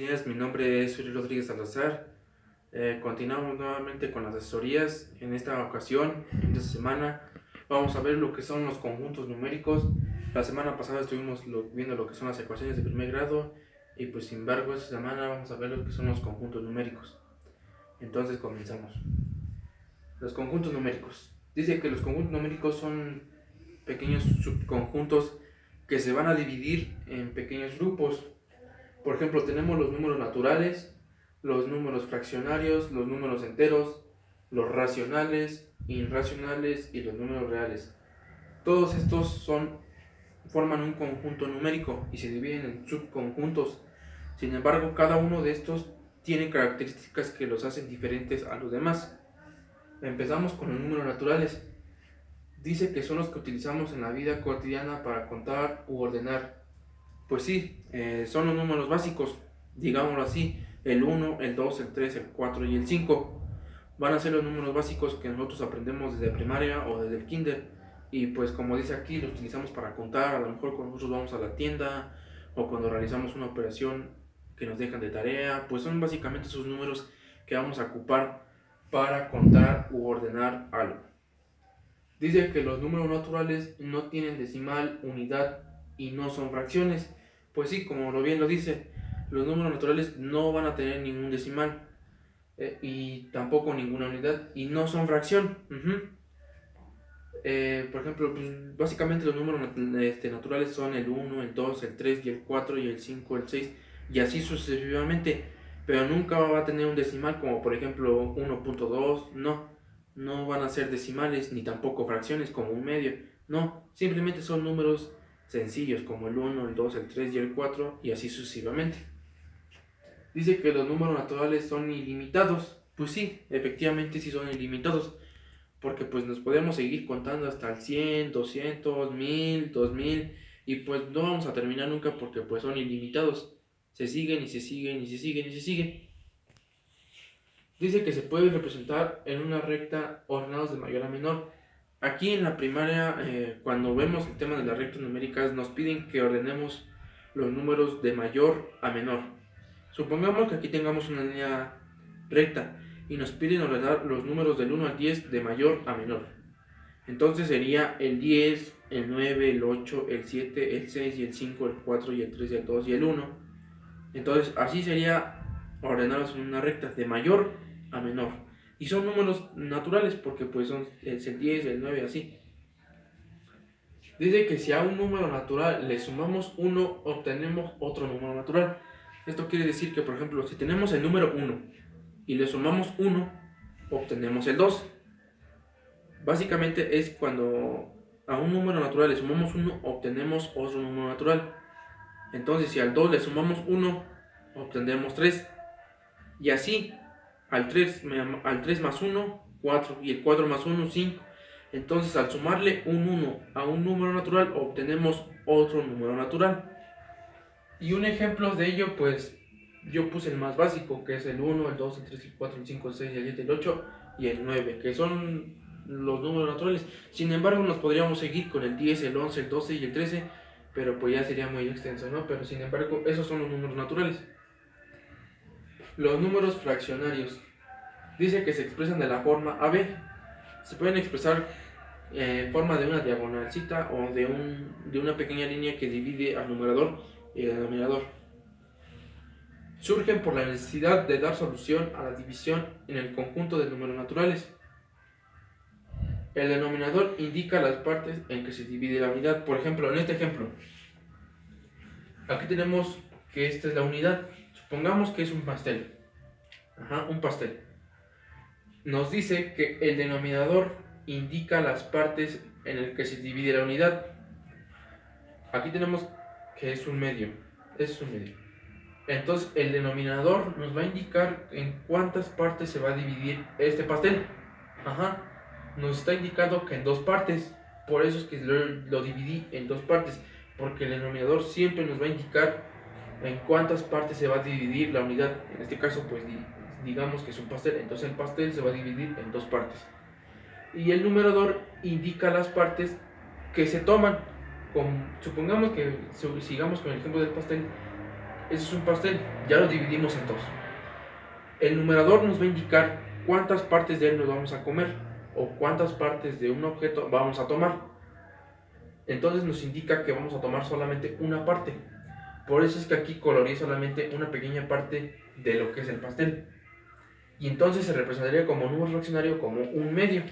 días, mi nombre es Uri Rodríguez Salazar. Continuamos nuevamente con las asesorías. En esta ocasión, en esta semana, vamos a ver lo que son los conjuntos numéricos. La semana pasada estuvimos viendo lo que son las ecuaciones de primer grado y pues sin embargo esta semana vamos a ver lo que son los conjuntos numéricos. Entonces comenzamos. Los conjuntos numéricos. Dice que los conjuntos numéricos son pequeños subconjuntos que se van a dividir en pequeños grupos. Por ejemplo, tenemos los números naturales, los números fraccionarios, los números enteros, los racionales, irracionales y los números reales. Todos estos forman un conjunto numérico y se dividen en subconjuntos. Sin embargo, cada uno de estos tiene características que los hacen diferentes a los demás. Empezamos con los números naturales. Dice que son los que utilizamos en la vida cotidiana para contar u ordenar. Pues sí, son los números básicos, digámoslo así, el 1, el 2, el 3, el 4 y el 5. Van a ser los números básicos que nosotros aprendemos desde primaria o desde el kinder. Y pues como dice aquí, los utilizamos para contar, a lo mejor cuando nosotros vamos a la tienda o cuando realizamos una operación que nos dejan de tarea, pues son básicamente esos números que vamos a ocupar para contar u ordenar algo. Dice que los números naturales no tienen decimal, unidad y no son fracciones. Pues sí, como bien lo dice, los números naturales no van a tener ningún decimal y tampoco ninguna unidad y no son fracción. Por ejemplo, pues, básicamente los números naturales son el 1, el 2, el 3 y el 4 y el 5, el 6 y así sucesivamente, pero nunca va a tener un decimal como por ejemplo 1.2, no van a ser decimales ni tampoco fracciones como un medio, no, simplemente son números sencillos como el 1, el 2, el 3 y el 4 y así sucesivamente. Dice que los números naturales son ilimitados. Pues sí, efectivamente sí son ilimitados, porque pues nos podemos seguir contando hasta el 100, 200, 1000, 2000 y pues no vamos a terminar nunca porque pues son ilimitados. Se siguen y se siguen y se siguen y se siguen. Dice que se puede representar en una recta ordenados de mayor a menor. Aquí en la primaria, cuando vemos el tema de las rectas numéricas, nos piden que ordenemos los números de mayor a menor. Supongamos que aquí tengamos una línea recta y nos piden ordenar los números del 1 al 10 de mayor a menor. Entonces sería el 10, el 9, el 8, el 7, el 6 y el 5, el 4 y el 3 y el 2 y el 1. Entonces así sería ordenarlos en una recta de mayor a menor. Y son números naturales porque pues son el 10, el 9, así. Dice que si a un número natural le sumamos 1, obtenemos otro número natural. Esto quiere decir que, por ejemplo, si tenemos el número 1 y le sumamos 1, obtenemos el 2. Básicamente es cuando a un número natural le sumamos 1, obtenemos otro número natural. Entonces, si al 2 le sumamos 1, obtendremos 3. Y así, al 3 más 1, 4. Y el 4 más 1, 5. Entonces, al sumarle un 1 a un número natural, obtenemos otro número natural. Y un ejemplo de ello, pues, yo puse el más básico, que es el 1, el 2, el 3, el 4, el 5, el 6, el 7, el 8 y el 9, que son los números naturales. Sin embargo, nos podríamos seguir con el 10, el 11, el 12 y el 13, pero pues ya sería muy extenso, ¿no? Pero sin embargo, esos son los números naturales. Los números fraccionarios. Dice que se expresan de la forma AB. Se pueden expresar en forma de una diagonalcita o de una pequeña línea que divide al numerador y al denominador. Surgen por la necesidad de dar solución a la división en el conjunto de números naturales. El denominador indica las partes en que se divide la unidad. Por ejemplo, en este ejemplo, aquí tenemos que esta es la unidad. Supongamos que es un pastel. Un pastel. Nos dice que el denominador indica las partes en el que se divide la unidad. Aquí tenemos que es un medio. Es un medio. Entonces el denominador nos va a indicar en cuántas partes se va a dividir este pastel. Nos está indicando que en dos partes. Por eso es que lo dividí en dos partes, porque el denominador siempre nos va a indicar en cuántas partes se va a dividir la unidad. En este caso, pues digamos que es un pastel, entonces el pastel se va a dividir en dos partes. Y el numerador indica las partes que se toman. Supongamos que sigamos con el ejemplo del pastel. Ese es un pastel, ya lo dividimos en dos. El numerador nos va a indicar cuántas partes de él nos vamos a comer o cuántas partes de un objeto vamos a tomar. Entonces nos indica que vamos a tomar solamente una parte. Por eso es que aquí coloreé solamente una pequeña parte de lo que es el pastel. Y entonces se representaría como número fraccionario como un medio.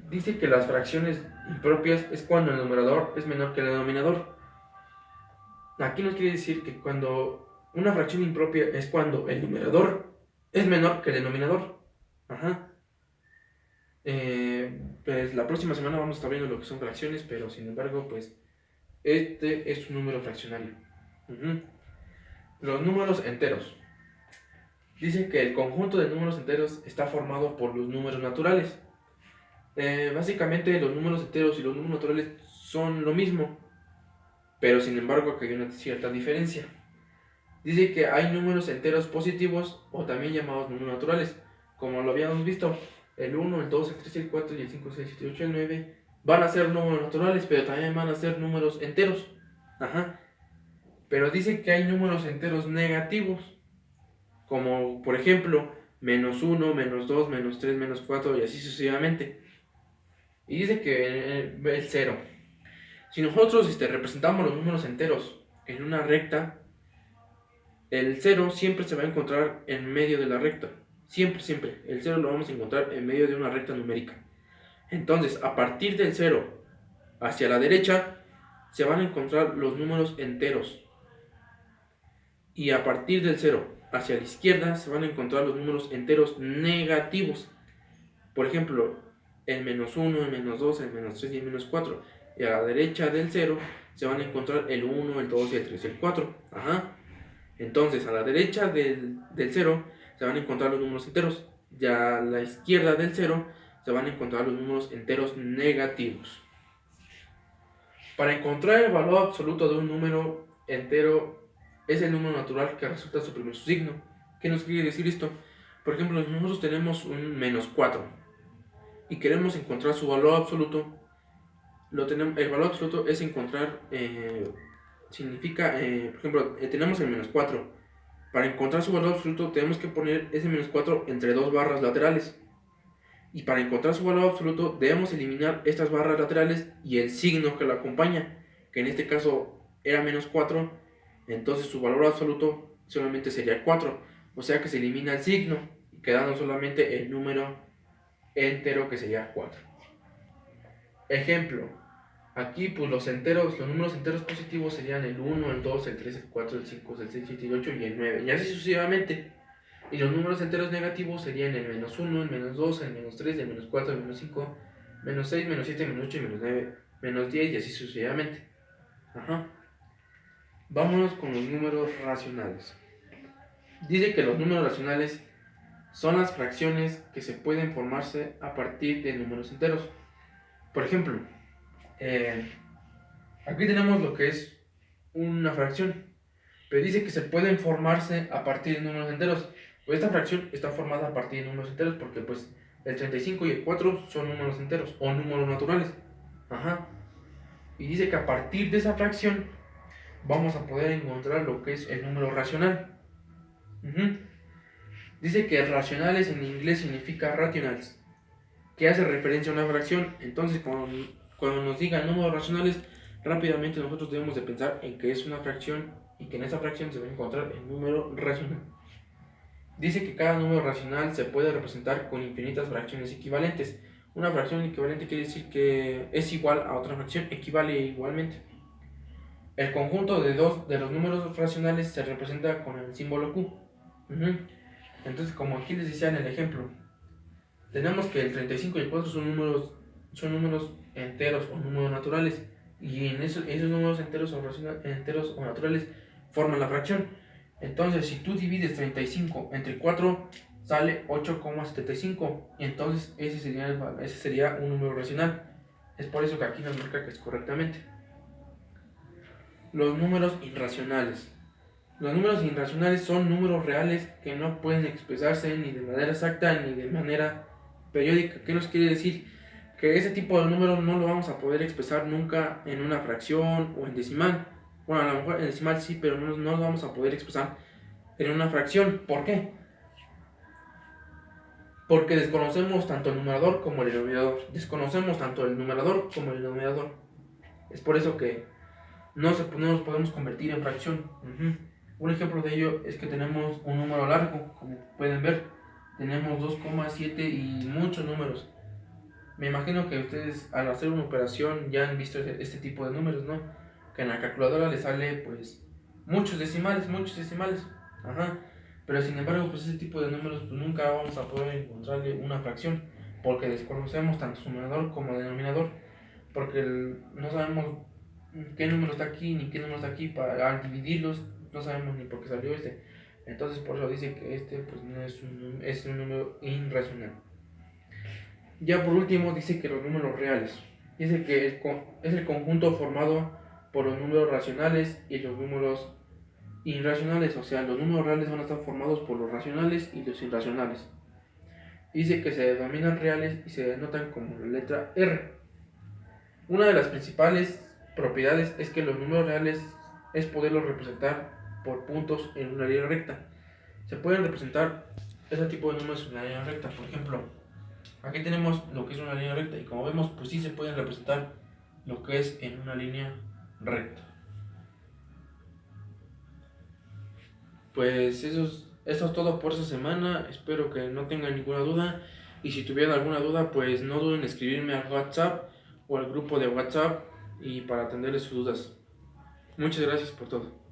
Dice que las fracciones impropias es cuando el numerador es menor que el denominador. Aquí nos quiere decir que cuando una fracción impropia es cuando el numerador es menor que el denominador. Ajá. Pues la próxima semana vamos a estar viendo lo que son fracciones, pero sin embargo, pues este es un número fraccionario. Los números enteros. Dice que el conjunto de números enteros está formado por los números naturales. Básicamente los números enteros y los números naturales son lo mismo, pero sin embargo aquí hay una cierta diferencia. Dice que hay números enteros positivos o también llamados números naturales, como lo habíamos visto. El 1, el 2, el 3, el 4 y el 5, 6, 7, 8 y el 9 van a ser números naturales, pero también van a ser números enteros. Ajá. Pero dice que hay números enteros negativos, como por ejemplo menos 1, menos 2, menos 3, menos 4 y así sucesivamente. Y dice que el 0. Si nosotros representamos los números enteros en una recta, el 0 siempre se va a encontrar en medio de la recta. Siempre, siempre. El 0 lo vamos a encontrar en medio de una recta numérica. Entonces, a partir del 0 hacia la derecha, se van a encontrar los números enteros. Y a partir del 0 hacia la izquierda, se van a encontrar los números enteros negativos. Por ejemplo, el menos 1, el menos 2, el menos 3 y el menos 4. Y a la derecha del 0 se van a encontrar el 1, el 2, el 3 y el 4. Ajá. Entonces, a la derecha del 0 se van a encontrar los números enteros. Y a la izquierda del 0 se van a encontrar los números enteros negativos. Para encontrar el valor absoluto de un número entero es el número natural que resulta suprimir su signo. ¿Qué nos quiere decir esto? Por ejemplo, nosotros tenemos un menos 4 y queremos encontrar su valor absoluto. El valor absoluto es encontrar, significa, por ejemplo, tenemos el menos 4. Para encontrar su valor absoluto tenemos que poner ese menos 4 entre dos barras laterales. Y para encontrar su valor absoluto debemos eliminar estas barras laterales y el signo que lo acompaña, que en este caso era menos 4, entonces su valor absoluto solamente sería 4. O sea que se elimina el signo, quedando solamente el número entero que sería 4. Ejemplo. Aquí pues los números enteros positivos serían el 1, el 2, el 3, el 4, el 5, el 6, el 7, el 8 y el 9. Y así sucesivamente. Y los números enteros negativos serían el menos 1, el menos 2, el menos 3, el menos 4, el menos 5, menos 6, menos 7, menos 8 y menos 9, menos 10 y así sucesivamente. Ajá. Vámonos con los números racionales. Dice que los números racionales son las fracciones que se pueden formarse a partir de números enteros. Por ejemplo, aquí tenemos lo que es una fracción, pero dice que se pueden formarse a partir de números enteros. Pues esta fracción está formada a partir de números enteros porque pues el 35 y el 4 son números enteros o números naturales. Ajá. Y dice que a partir de esa fracción vamos a poder encontrar lo que es el número racional. Dice que racionales en inglés significa rationals, que hace referencia a una fracción. Entonces cuando nos digan números racionales, rápidamente nosotros debemos de pensar en que es una fracción y que en esa fracción se va a encontrar el número racional. Dice que cada número racional se puede representar con infinitas fracciones equivalentes. Una fracción equivalente quiere decir que es igual a otra fracción, equivale igualmente. El conjunto de los números racionales se representa con el símbolo Q. Entonces, como aquí les decía en el ejemplo, tenemos que el 35 y el 4 son números enteros o números naturales, y en esos números enteros o naturales forman la fracción. Entonces, si tú divides 35 entre 4, sale 8,75. Entonces, ese sería un número racional. Es por eso que aquí nos marca que es correctamente. Los números irracionales. Los números irracionales son números reales que no pueden expresarse ni de manera exacta ni de manera periódica. ¿Qué nos quiere decir? Que ese tipo de números no lo vamos a poder expresar nunca en una fracción o en decimal. Bueno, a lo mejor el decimal sí, pero no lo vamos a poder expresar en una fracción. ¿Por qué? Porque desconocemos tanto el numerador como el denominador. Desconocemos tanto el numerador como el denominador. Es por eso que no nos podemos convertir en fracción. Un ejemplo de ello es que tenemos un número largo, como pueden ver. Tenemos 2,7 y muchos números. Me imagino que ustedes al hacer una operación ya han visto este tipo de números, ¿no? Que en la calculadora les sale pues muchos decimales. Ajá. Pero sin embargo, pues ese tipo de números pues nunca vamos a poder encontrarle una fracción porque desconocemos tanto su numerador como el denominador, porque no sabemos qué número está aquí ni qué número está aquí, para al dividirlos no sabemos ni por qué salió este. Entonces por eso dice que este pues no es un número irracional. Ya por último dice que los números reales. Dice que es el conjunto formado por los números racionales y los números irracionales. O sea, los números reales van a estar formados por los racionales y los irracionales. Dice que se denominan reales y se denotan como la letra R. Una de las principales propiedades es que los números reales es poderlos representar por puntos en una línea recta. Se pueden representar ese tipo de números en una línea recta. Por ejemplo, aquí tenemos lo que es una línea recta y como vemos, pues sí se pueden representar lo que es en una línea recta. Pues eso es todo por esta semana. Espero que no tengan ninguna duda. Y si tuvieran alguna duda, pues no duden en escribirme al WhatsApp o al grupo de WhatsApp y para atenderles sus dudas. Muchas gracias por todo.